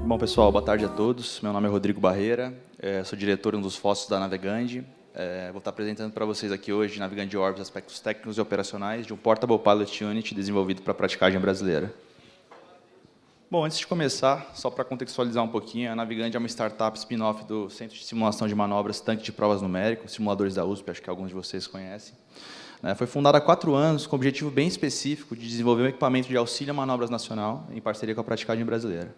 Bom, pessoal, boa tarde a todos. Meu nome é Rodrigo Barreira, sou diretor e um dos sócios da Navigand. Vou estar apresentando para vocês aqui hoje, Navigand Orbis, aspectos técnicos e operacionais de um Portable Pilot Unit desenvolvido para a praticagem brasileira. Bom, antes de começar, só para contextualizar um pouquinho, a Navigand é uma startup spin-off do Centro de Simulação de Manobras Tanque de Provas Numérico, simuladores da USP, acho que alguns de vocês conhecem. Foi fundada há 4 anos, com o objetivo bem específico de desenvolver um equipamento de auxílio a manobras nacional, em parceria com a praticagem brasileira.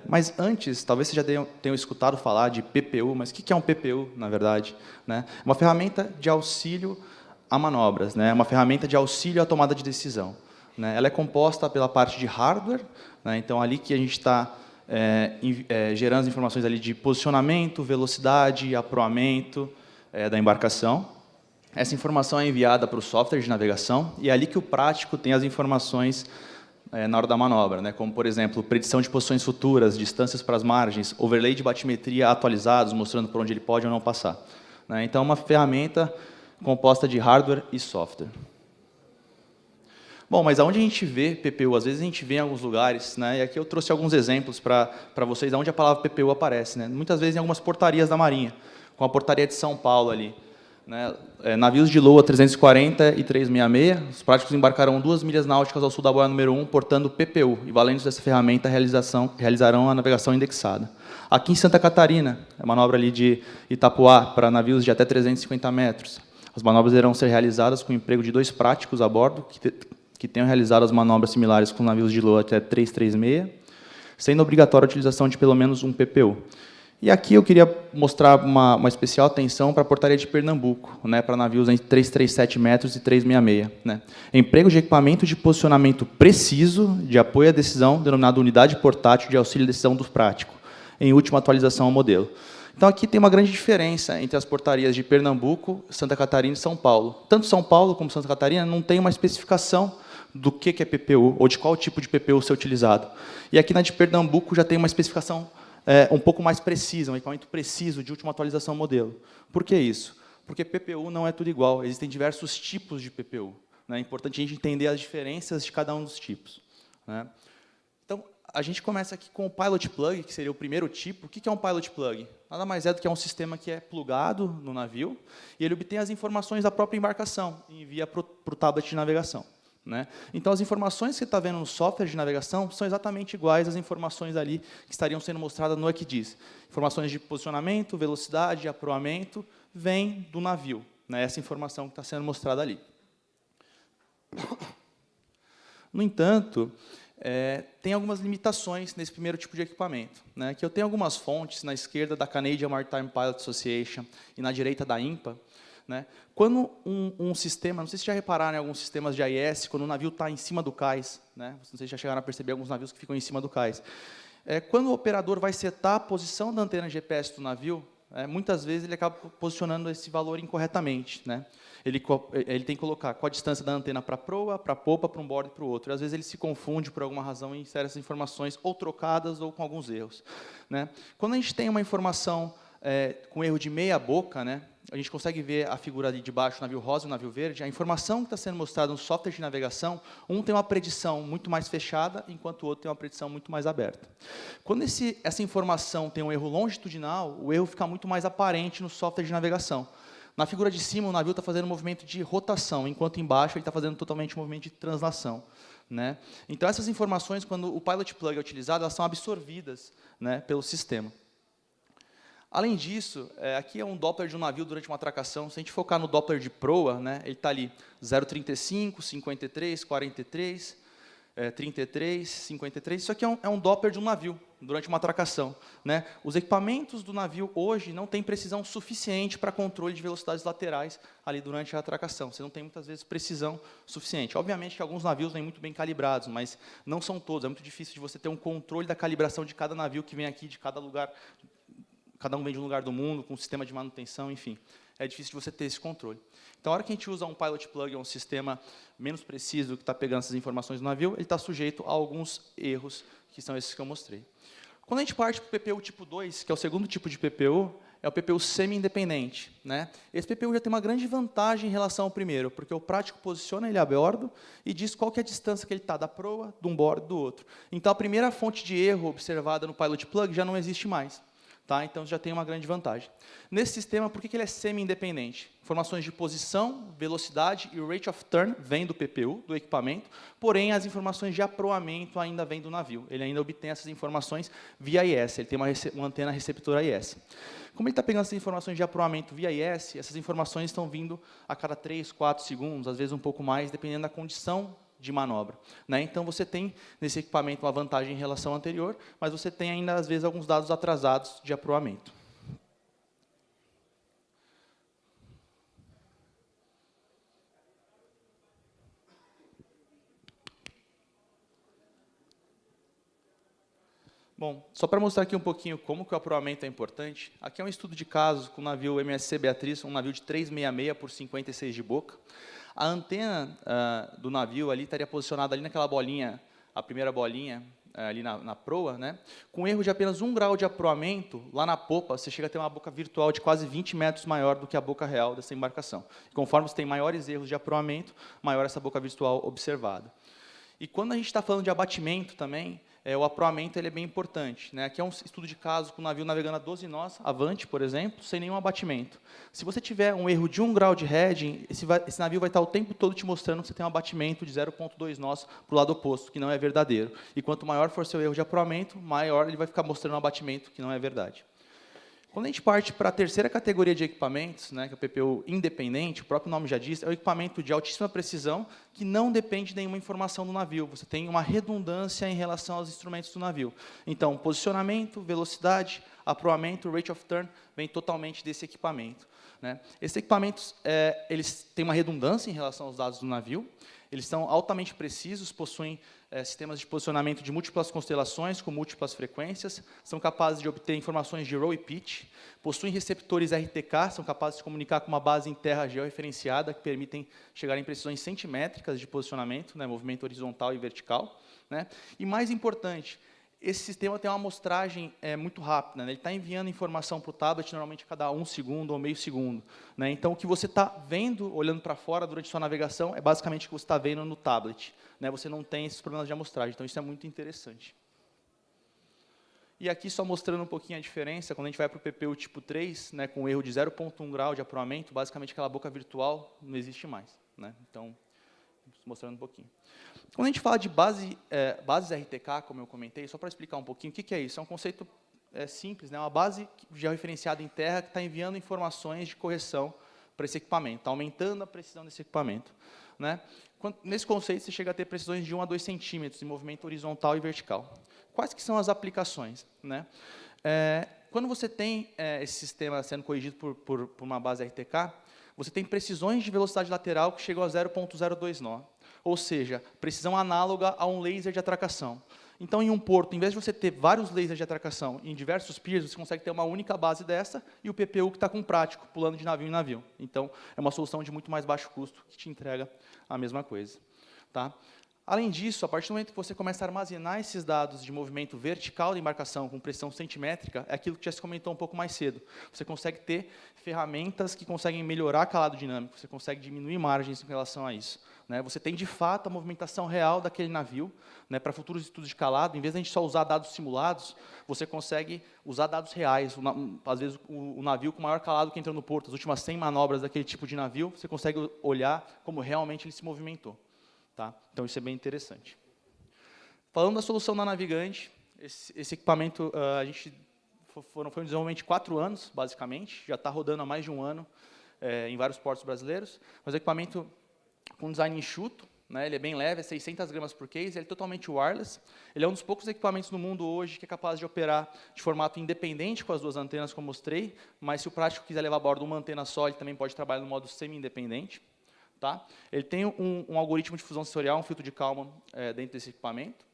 Mas antes, talvez vocês já tenham escutado falar de PPU, mas o que é um PPU, na verdade? É uma ferramenta de auxílio a manobras, é uma ferramenta de auxílio à tomada de decisão. Ela é composta pela parte de hardware, então ali que a gente está gerando as informações ali de posicionamento, velocidade, aproamento da embarcação. Essa informação é enviada para o software de navegação e é ali que o prático tem as informações na hora da manobra, como, por exemplo, predição de posições futuras, distâncias para as margens, overlay de batimetria atualizados, mostrando por onde ele pode ou não passar. Então, é uma ferramenta composta de hardware e software. Bom, mas aonde a gente vê PPU? Às vezes a gente vê em alguns lugares, e aqui eu trouxe alguns exemplos para vocês onde a palavra PPU aparece. Muitas vezes em algumas portarias da Marinha, com a portaria de São Paulo ali. Navios de LOA 340 e 366, os práticos embarcarão 2 milhas náuticas ao sul da boia número 1, portando PPU, e valendo dessa ferramenta realizarão a navegação indexada. Aqui em Santa Catarina, a manobra ali de Itapuá, para navios de até 350 metros. As manobras irão ser realizadas com o emprego de 2 práticos a bordo, que tenham realizado as manobras similares com navios de LOA até 336, sendo obrigatória a utilização de pelo menos um PPU. E aqui eu queria mostrar uma especial atenção para a portaria de Pernambuco, para navios entre 337 metros e 366. Emprego de equipamento de posicionamento preciso de apoio à decisão, denominado unidade portátil de auxílio à decisão do prático, em última atualização ao modelo. Então, aqui tem uma grande diferença entre as portarias de Pernambuco, Santa Catarina e São Paulo. Tanto São Paulo como Santa Catarina não tem uma especificação do que é PPU, ou de qual tipo de PPU ser utilizado. E aqui na de Pernambuco já tem uma especificação um pouco mais precisa, um equipamento preciso de última atualização modelo. Por que isso? Porque PPU não é tudo igual, existem diversos tipos de PPU. É importante a gente entender as diferenças de cada um dos tipos. Então, a gente começa aqui com o Pilot Plug, que seria o primeiro tipo. O que é um Pilot Plug? Nada mais é do que um sistema que é plugado no navio e ele obtém as informações da própria embarcação e envia para o tablet de navegação. Então, as informações que você está vendo no software de navegação são exatamente iguais às informações ali que estariam sendo mostradas no EQDIS. Informações de posicionamento, velocidade, aproamento, vêm do navio. Essa informação que está sendo mostrada ali. No entanto, tem algumas limitações nesse primeiro tipo de equipamento. Que eu tenho algumas fontes na esquerda da Canadian Maritime Pilot Association e na direita da IMPA. Quando um sistema, não sei se já repararam em alguns sistemas de AIS, quando o navio está em cima do cais, não sei se já chegaram a perceber alguns navios que ficam em cima do cais. Quando o operador vai setar a posição da antena GPS do navio, muitas vezes ele acaba posicionando esse valor incorretamente. Ele tem que colocar qual a distância da antena para a proa, para a popa, para um bordo e para o outro. E, às vezes ele se confunde por alguma razão e insere essas informações ou trocadas ou com alguns erros. Quando a gente tem uma informação com erro de meia boca, a gente consegue ver a figura ali de baixo, o navio rosa e o navio verde, a informação que está sendo mostrada no software de navegação, um tem uma predição muito mais fechada, enquanto o outro tem uma predição muito mais aberta. Quando essa informação tem um erro longitudinal, o erro fica muito mais aparente no software de navegação. Na figura de cima, o navio está fazendo um movimento de rotação, enquanto embaixo ele está fazendo totalmente um movimento de translação. Então, essas informações, quando o Pilot Plug é utilizado, elas são absorvidas pelo sistema. Além disso, aqui é um Doppler de um navio durante uma atracação. Se a gente focar no Doppler de proa, ele está ali 0,35, 53, 43, 33, 53. Isso aqui é um Doppler de um navio durante uma atracação. Os equipamentos do navio hoje não têm precisão suficiente para controle de velocidades laterais ali durante a atracação. Você não tem, muitas vezes, precisão suficiente. Obviamente que alguns navios vêm muito bem calibrados, mas não são todos. É muito difícil de você ter um controle da calibração de cada navio que vem aqui, de cada lugar. Cada um vem de um lugar do mundo, com um sistema de manutenção, enfim. É difícil de você ter esse controle. Então, a hora que a gente usa um Pilot Plug, um sistema menos preciso, que está pegando essas informações do navio, ele está sujeito a alguns erros, que são esses que eu mostrei. Quando a gente parte para o PPU tipo 2, que é o segundo tipo de PPU, é o PPU semi-independente, né? Esse PPU já tem uma grande vantagem em relação ao primeiro, porque o prático posiciona ele a bordo e diz qual que é a distância que ele está da proa, de um bordo e do outro. Então, a primeira fonte de erro observada no Pilot Plug já não existe mais. Tá? Então, já tem uma grande vantagem. Nesse sistema, por que ele é semi-independente? Informações de posição, velocidade e rate of turn vêm do PPU, do equipamento, porém, as informações de aproamento ainda vêm do navio. Ele ainda obtém essas informações via IS, ele tem uma antena receptora IS. Como ele está pegando essas informações de aproamento via IS, essas informações estão vindo a cada 3, 4 segundos, às vezes um pouco mais, dependendo da condição de manobra, né? Então, você tem nesse equipamento uma vantagem em relação ao anterior, mas você tem ainda, às vezes, alguns dados atrasados de aproamento. Bom, só para mostrar aqui um pouquinho como que o aproamento é importante, aqui é um estudo de caso com o navio MSC Beatriz, um navio de 366 por 56 de boca. A antena do navio ali estaria posicionada ali naquela bolinha, a primeira bolinha, ali na proa, né? Com erro de apenas 1 grau de aproamento, lá na popa, você chega a ter uma boca virtual de quase 20 metros maior do que a boca real dessa embarcação. Conforme você tem maiores erros de aproamento, maior essa boca virtual observada. E quando a gente está falando de abatimento também, o aproamento ele é bem importante, né? Aqui é um estudo de caso com o navio navegando a 12 nós, avante, por exemplo, sem nenhum abatimento. Se você tiver um erro de 1 grau de heading, esse navio vai estar o tempo todo te mostrando que você tem um abatimento de 0,2 nós para o lado oposto, que não é verdadeiro. E quanto maior for seu erro de aproamento, maior ele vai ficar mostrando um abatimento que não é verdade. Quando a gente parte para a terceira categoria de equipamentos, né, que é o PPU independente, o próprio nome já diz, é o equipamento de altíssima precisão que não depende de nenhuma informação do navio. Você tem uma redundância em relação aos instrumentos do navio. Então, posicionamento, velocidade, aproamento, rate of turn, vem totalmente desse equipamento, né? Esses equipamentos eles têm uma redundância em relação aos dados do navio, eles são altamente precisos, possuem sistemas de posicionamento de múltiplas constelações com múltiplas frequências, são capazes de obter informações de roll e pitch, possuem receptores RTK, são capazes de se comunicar com uma base em terra georreferenciada que permitem chegar em precisões centimétricas de posicionamento, né, movimento horizontal e vertical, né? E mais importante, esse sistema tem uma amostragem muito rápida, né? Ele está enviando informação para o tablet normalmente a cada 1 segundo ou meio segundo, né? Então, o que você está vendo, olhando para fora durante sua navegação, é basicamente o que você está vendo no tablet, né? Você não tem esses problemas de amostragem, então isso é muito interessante. E aqui, só mostrando um pouquinho a diferença, quando a gente vai para o PPU tipo 3, né, com um erro de 0,1 grau de aproamento, basicamente aquela boca virtual não existe mais, né? Então, mostrando um pouquinho. Quando a gente fala de bases RTK, como eu comentei, só para explicar um pouquinho, o que é isso? É um conceito simples, né? Uma base georreferenciada em terra que está enviando informações de correção para esse equipamento, está aumentando a precisão desse equipamento, né? Nesse conceito, você chega a ter precisões de 1 a 2 centímetros em movimento horizontal e vertical. Quais que são as aplicações, né? Quando você tem esse sistema sendo corrigido por uma base RTK, você tem precisões de velocidade lateral que chegam a 0,02 nó. Ou seja, precisão análoga a um laser de atracação. Então, em um porto, em vez de você ter vários lasers de atracação em diversos piers, você consegue ter uma única base dessa e o PPU que está com prático, pulando de navio em navio. Então, é uma solução de muito mais baixo custo que te entrega a mesma coisa, tá? Além disso, a partir do momento que você começa a armazenar esses dados de movimento vertical da embarcação com pressão centimétrica, é aquilo que já se comentou um pouco mais cedo. Você consegue ter ferramentas que conseguem melhorar calado dinâmico, você consegue diminuir margens em relação a isso, né? Você tem, de fato, a movimentação real daquele navio, né? Para futuros estudos de calado, em vez de a gente só usar dados simulados, você consegue usar dados reais. Às vezes, o navio com maior calado que entrou no porto, as últimas 100 manobras daquele tipo de navio, você consegue olhar como realmente ele se movimentou. Tá? Então, isso é bem interessante. Falando da solução da Navigante, esse equipamento foi um desenvolvimento de 4 anos, basicamente, já está rodando há mais de 1 ano em vários portos brasileiros, mas é um equipamento com design enxuto, né? Ele é bem leve, é 600 gramas por case, ele é totalmente wireless, ele é um dos poucos equipamentos no mundo hoje que é capaz de operar de formato independente com as 2 antenas, como mostrei, mas se o prático quiser levar a bordo uma antena só, ele também pode trabalhar no modo semi-independente. Tá? Ele tem um algoritmo de fusão sensorial, um filtro de Kalman dentro desse equipamento.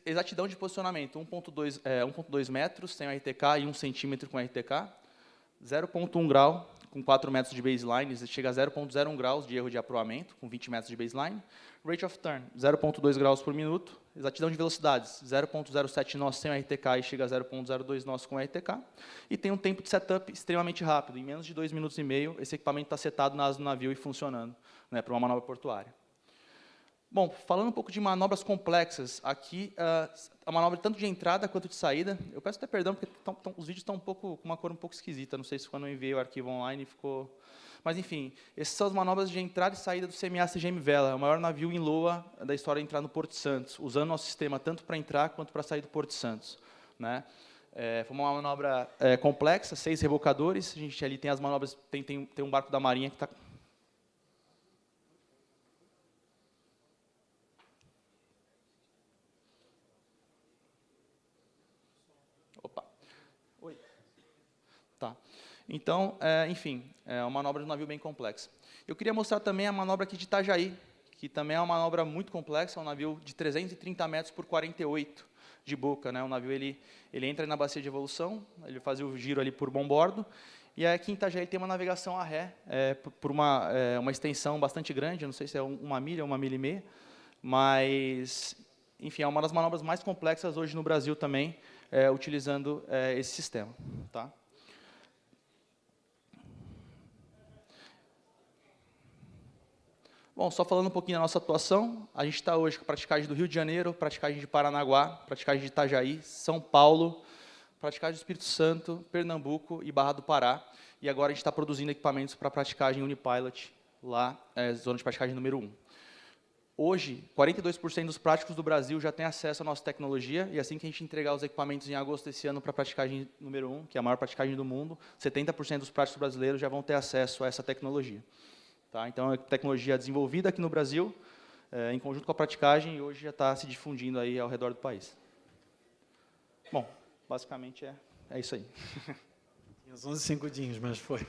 Exatidão de posicionamento, 1,2 metros sem RTK e 1 centímetro com RTK. 0,1 grau com 4 metros de baseline, chega a 0,01 graus de erro de aproamento, com 20 metros de baseline. Rate of turn, 0,2 graus por minuto. Exatidão de velocidades, 0,07 nós sem o RTK e chega a 0,02 nós com o RTK. E tem um tempo de setup extremamente rápido. Em menos de 2 minutos e meio, esse equipamento está setado na asa do navio e funcionando, né, para uma manobra portuária. Bom, falando um pouco de manobras complexas, aqui a manobra tanto de entrada quanto de saída. Eu peço até perdão, porque os vídeos estão com uma cor um pouco esquisita. Não sei se quando eu enviei o arquivo online ficou... Mas, enfim, essas são as manobras de entrada e saída do CMA CGM Vela, o maior navio em loa da história de entrar no Porto de Santos, usando nosso sistema tanto para entrar quanto para sair do Porto de Santos, né? Foi uma manobra complexa, 6 rebocadores. A gente ali tem as manobras, tem um barco da Marinha que está... Opa. Oi. Tá. Então, enfim, é uma manobra de um navio bem complexa. Eu queria mostrar também a manobra aqui de Itajaí, que também é uma manobra muito complexa, é um navio de 330 metros por 48 de boca, né? O navio ele entra na bacia de evolução, ele faz o giro ali por bombordo, e aqui em Itajaí tem uma navegação a ré, por uma extensão bastante grande, eu não sei se é 1 milha ou 1,5 milha, mas, enfim, é uma das manobras mais complexas hoje no Brasil também, utilizando esse sistema. Tá? Bom, só falando um pouquinho da nossa atuação, a gente está hoje com a praticagem do Rio de Janeiro, praticagem de Paranaguá, praticagem de Itajaí, São Paulo, praticagem do Espírito Santo, Pernambuco e Barra do Pará. E agora a gente está produzindo equipamentos para praticagem Unipilot, lá, zona de praticagem número 1. Hoje, 42% dos práticos do Brasil já têm acesso à nossa tecnologia, e assim que a gente entregar os equipamentos em agosto desse ano para a praticagem número 1, que é a maior praticagem do mundo, 70% dos práticos brasileiros já vão ter acesso a essa tecnologia. Tá? Então, é tecnologia desenvolvida aqui no Brasil, em conjunto com a praticagem, e hoje já está se difundindo aí ao redor do país. Bom, basicamente é isso aí. Tinha uns 11 segundinhos, mas foi.